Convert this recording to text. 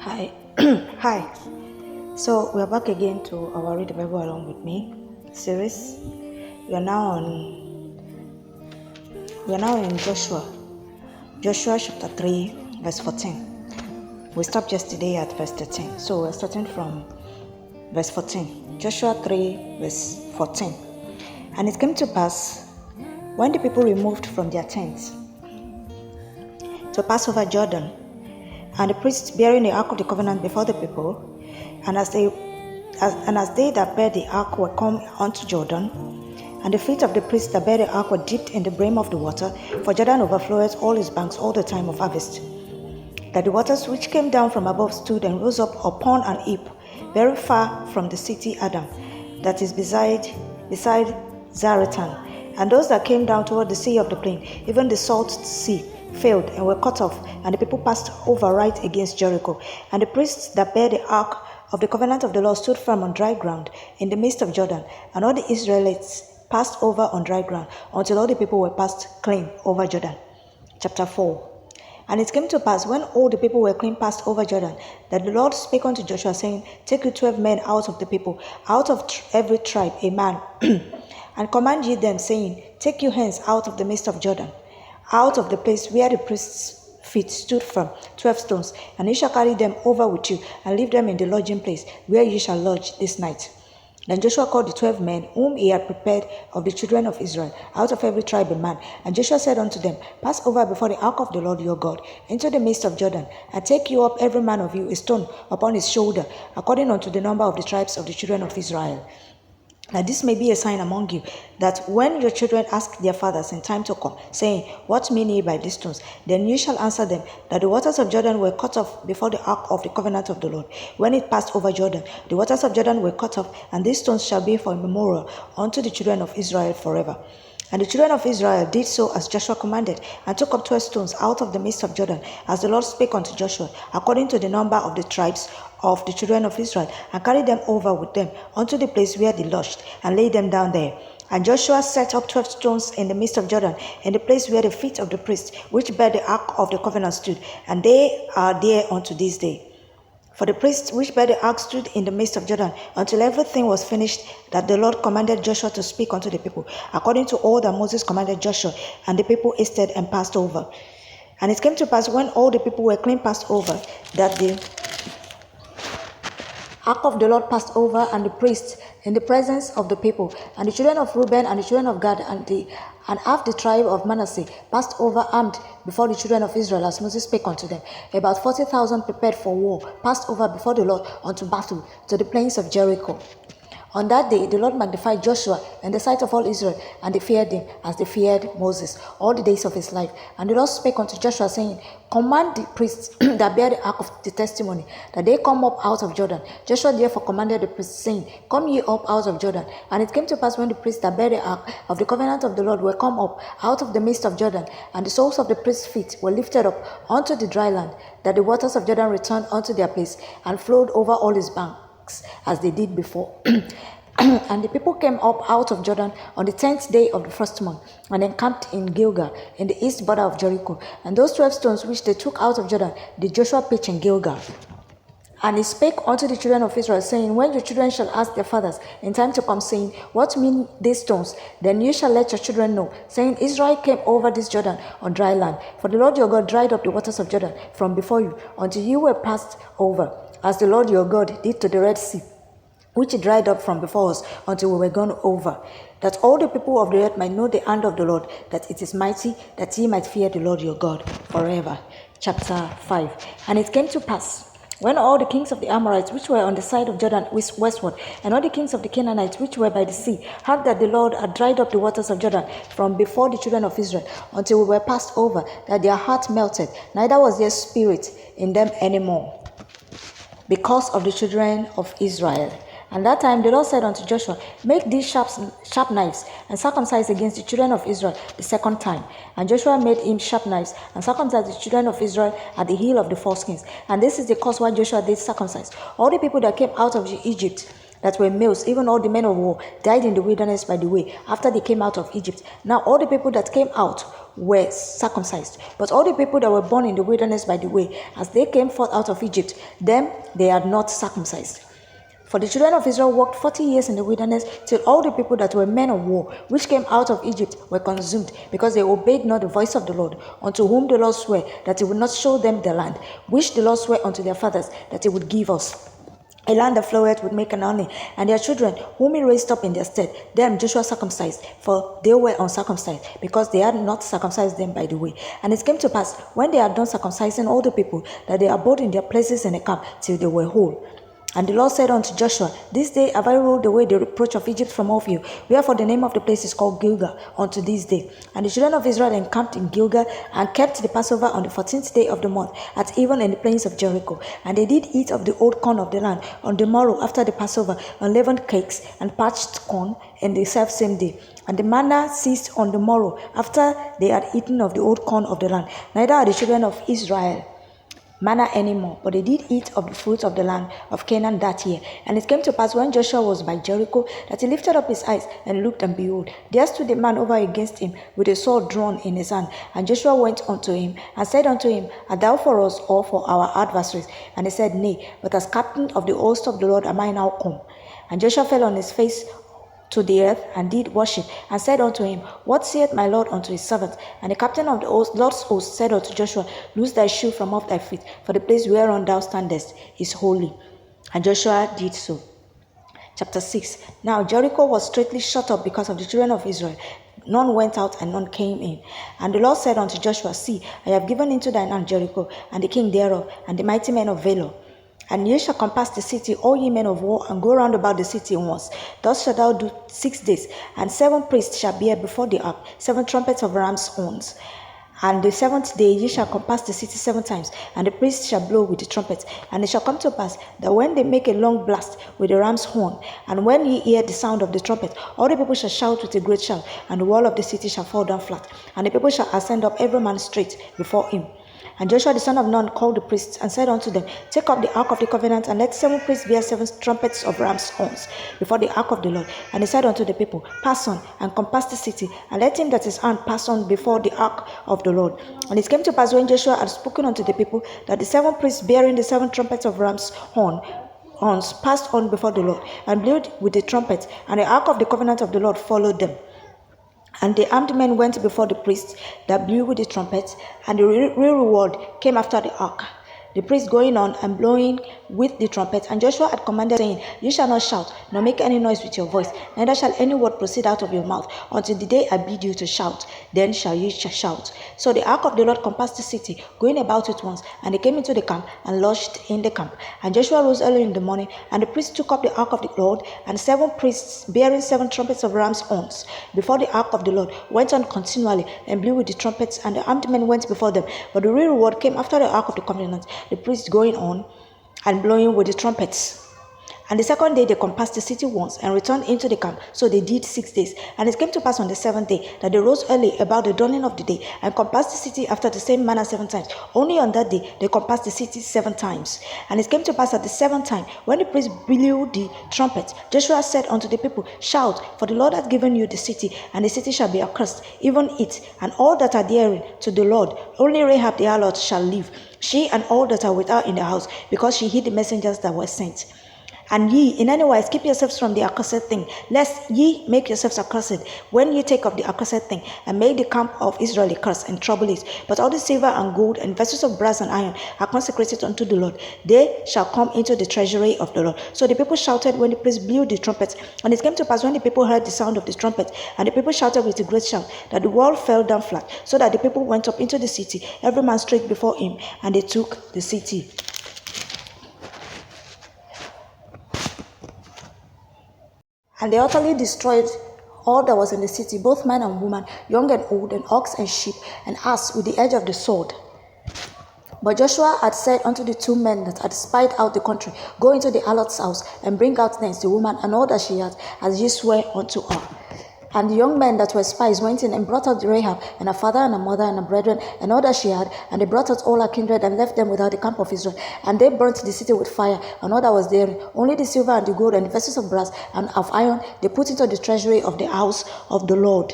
Hi. Hi. So we are back again to our Read the Bible Along with Me series. We are now in Joshua. Joshua chapter 3, verse 14. We stopped yesterday at verse 13. So we're starting from verse 14. Joshua 3, verse 14. And it came to pass, when the people removed from their tents to pass over Jordan, and the priests bearing the ark of the covenant before the people, and as they that bear the ark were come unto Jordan, and the feet of the priests that bear the ark were dipped in the brim of the water, for Jordan overfloweth all his banks all the time of harvest, that the waters which came down from above stood and rose up upon an heap, very far from the city Adam, that is beside Zaratan. And those that came down toward the sea of the plain, even the salt sea, failed and were cut off, and the people passed over right against Jericho. And the priests that bear the ark of the covenant of the Lord stood firm on dry ground in the midst of Jordan, and all the Israelites passed over on dry ground, until all the people were passed clean over Jordan. Chapter 4. And it came to pass, when all the people were clean passed over Jordan, that the Lord spake unto Joshua, saying, Take you 12 men out of the people, out of every tribe a man, and command ye them, saying, Take you hence out of the midst of Jordan, out of the place where the priests' feet stood firm, 12 stones, and ye shall carry them over with you, and leave them in the lodging place, where ye shall lodge this night. Then Joshua called the 12 men whom he had prepared of the children of Israel, out of every tribe a man. And Joshua said unto them, Pass over before the ark of the Lord your God into the midst of Jordan, and take you up every man of you a stone upon his shoulder, according unto the number of the tribes of the children of Israel. Now this may be a sign among you, that when your children ask their fathers in time to come, saying, What mean ye by these stones? Then you shall answer them, that the waters of Jordan were cut off before the ark of the covenant of the Lord. When it passed over Jordan, the waters of Jordan were cut off, and these stones shall be for a memorial unto the children of Israel forever. And the children of Israel did so as Joshua commanded, and took up 12 stones out of the midst of Jordan, as the Lord spake unto Joshua, according to the number of the tribes of the children of Israel, and carried them over with them unto the place where they lodged, and laid them down there. And Joshua set up 12 stones in the midst of Jordan, in the place where the feet of the priests, which bear the ark of the covenant, stood, and they are there unto this day. For the priests which bear the ark stood in the midst of Jordan, until everything was finished that the Lord commanded Joshua to speak unto the people, according to all that Moses commanded Joshua. And the people hasted and passed over. And it came to pass, when all the people were clean passed over, that the ark of the Lord passed over, and the priests in the presence of the people, and the children of Reuben and the children of Gad and half the tribe of Manasseh passed over armed before the children of Israel, as Moses spake unto them. About 40,000 prepared for war passed over before the Lord unto battle to the plains of Jericho. On that day the Lord magnified Joshua in the sight of all Israel, and they feared him as they feared Moses all the days of his life. And the Lord spake unto Joshua, saying, Command the priests that bear the ark of the testimony, that they come up out of Jordan. Joshua therefore commanded the priests, saying, Come ye up out of Jordan. And it came to pass, when the priests that bear the ark of the covenant of the Lord were come up out of the midst of Jordan, and the soles of the priests' feet were lifted up unto the dry land, that the waters of Jordan returned unto their place, and flowed over all his banks, as they did before. And the people came up out of Jordan on the 10th day of the first month, and encamped in Gilgal, in the east border of Jericho. And those 12 stones which they took out of Jordan did Joshua pitch in Gilgal. And he spake unto the children of Israel, saying, When your children shall ask their fathers in time to come, saying, What mean these stones? Then you shall let your children know, saying, Israel came over this Jordan on dry land. For the Lord your God dried up the waters of Jordan from before you, until you were passed over, as the Lord your God did to the Red Sea, which he dried up from before us until we were gone over, that all the people of the earth might know the hand of the Lord, that it is mighty, that ye might fear the Lord your God forever. Chapter 5. And it came to pass, when all the kings of the Amorites, which were on the side of Jordan westward, and all the kings of the Canaanites, which were by the sea, heard that the Lord had dried up the waters of Jordan from before the children of Israel, until we were passed over, that their heart melted, neither was there spirit in them any more, because of the children of Israel. And that time the Lord said unto Joshua, Make these sharp knives, and circumcise against the children of Israel the second time. And Joshua made him sharp knives, and circumcised the children of Israel at the heel of the foreskins. And this is the cause why Joshua did circumcise all the people that came out of Egypt, that were males, even all the men of war, died in the wilderness by the way, after they came out of Egypt. Now all the people that came out were circumcised, but all the people that were born in the wilderness by the way, as they came forth out of Egypt, them they are not circumcised. For the children of Israel walked 40 years in the wilderness, till all the people that were men of war, which came out of Egypt, were consumed, because they obeyed not the voice of the Lord, unto whom the Lord sware that he would not show them the land, which the Lord sware unto their fathers that he would give us, a land that floweth with milk and honey. And their children, whom he raised up in their stead, them Joshua circumcised, for they were uncircumcised, because they had not circumcised them by the way. And it came to pass, when they had done circumcising all the people, that they abode in their places in the camp till they were whole. And the Lord said unto Joshua, this day have I rolled away the reproach of Egypt from off you. Wherefore the name of the place is called Gilgal unto this day. And the children of Israel encamped in Gilgal, and kept the Passover on the 14th day of the month, at even in the plains of Jericho. And they did eat of the old corn of the land on the morrow after the Passover, unleavened cakes and parched corn in the selfsame day. And the manna ceased on the morrow after they had eaten of the old corn of the land. Neither are the children of Israel manna anymore, but they did eat of the fruits of the land of Canaan that year. And it came to pass, when Joshua was by Jericho, that he lifted up his eyes and looked, and behold, there stood a man over against him with a sword drawn in his hand. And Joshua went unto him and said unto him, art thou for us or for our adversaries? And he said, nay, but as captain of the host of the Lord am I now come. And Joshua fell on his face to the earth, and did worship, and said unto him, what saith my Lord unto his servant? And the captain of the Lord's host said unto Joshua, loose thy shoe from off thy feet, for the place whereon thou standest is holy. And Joshua did so. Chapter 6. Now Jericho was straitly shut up because of the children of Israel. None went out and none came in. And the Lord said unto Joshua, see, I have given into thine hand Jericho, and the king thereof, and the mighty men of valor. And ye shall compass the city, all ye men of war, and go round about the city once. Thus shalt thou do 6 days. And 7 priests shall bear before the ark 7 trumpets of ram's horns. And the 7th day ye shall compass the city 7 times, and the priests shall blow with the trumpets. And it shall come to pass that when they make a long blast with the ram's horn, and when ye hear the sound of the trumpet, all the people shall shout with a great shout, and the wall of the city shall fall down flat, and the people shall ascend up every man straight before him. And Joshua the son of Nun called the priests, and said unto them, take up the ark of the covenant, and let 7 priests bear 7 trumpets of ram's horns before the ark of the Lord. And he said unto the people, pass on, and compass the city, and let him that is armed pass on before the ark of the Lord. And it came to pass, when Joshua had spoken unto the people, that the 7 priests bearing the 7 trumpets of ram's horns passed on before the Lord, and blew with the trumpets, and the ark of the covenant of the Lord followed them. And the armed men went before the priests that blew with the trumpets, and the real reward came after the ark, the priests going on and blowing with the trumpet. And Joshua had commanded, saying, you shall not shout, nor make any noise with your voice, neither shall any word proceed out of your mouth, until the day I bid you to shout. Then shall ye shout. So the ark of the Lord compassed the city, going about it once, and they came into the camp, and lodged in the camp. And Joshua rose early in the morning, and the priests took up the ark of the Lord, and 7 priests bearing 7 trumpets of ram's horns before the ark of the Lord went on continually, and blew with the trumpets, and the armed men went before them. But the real reward came after the ark of the covenant, the priests going on and blowing with the trumpets. And the 2nd day they compassed the city once, and returned into the camp. So they did 6 days. And it came to pass on the 7th day, that they rose early about the dawning of the day, and compassed the city after the same manner 7 times. Only on that day they compassed the city 7 times. And it came to pass at the 7th time, when the priests blew the trumpet, Joshua said unto the people, shout, for the Lord hath given you the city, and the city shall be accursed, even it, and all that are therein, to the Lord. Only Rahab the harlot shall live, she and all that are with her in the house, because she hid the messengers that were sent. And ye in any wise keep yourselves from the accursed thing, lest ye make yourselves accursed, when ye take of the accursed thing, and make the camp of Israel a curse, and trouble it. But all the silver and gold, and vessels of brass and iron, are consecrated unto the Lord. They shall come into the treasury of the Lord. So the people shouted when the priests blew the trumpets. And it came to pass, when the people heard the sound of the trumpet, and the people shouted with a great shout, that the wall fell down flat, so that the people went up into the city, every man straight before him, and they took the city. And they utterly destroyed all that was in the city, both man and woman, young and old, and ox and sheep, and ass, with the edge of the sword. But Joshua had said unto the 2 men that had spied out the country, go into the harlot's house, and bring out thence the woman and all that she had, as ye swear unto her. And the young men that were spies went in and brought out Rahab and her father and her mother and her brethren and all that she had, and they brought out all her kindred and left them without the camp of Israel. And they burnt the city with fire and all that was therein. Only the silver and the gold and the vessels of brass and of iron they put into the treasury of the house of the Lord.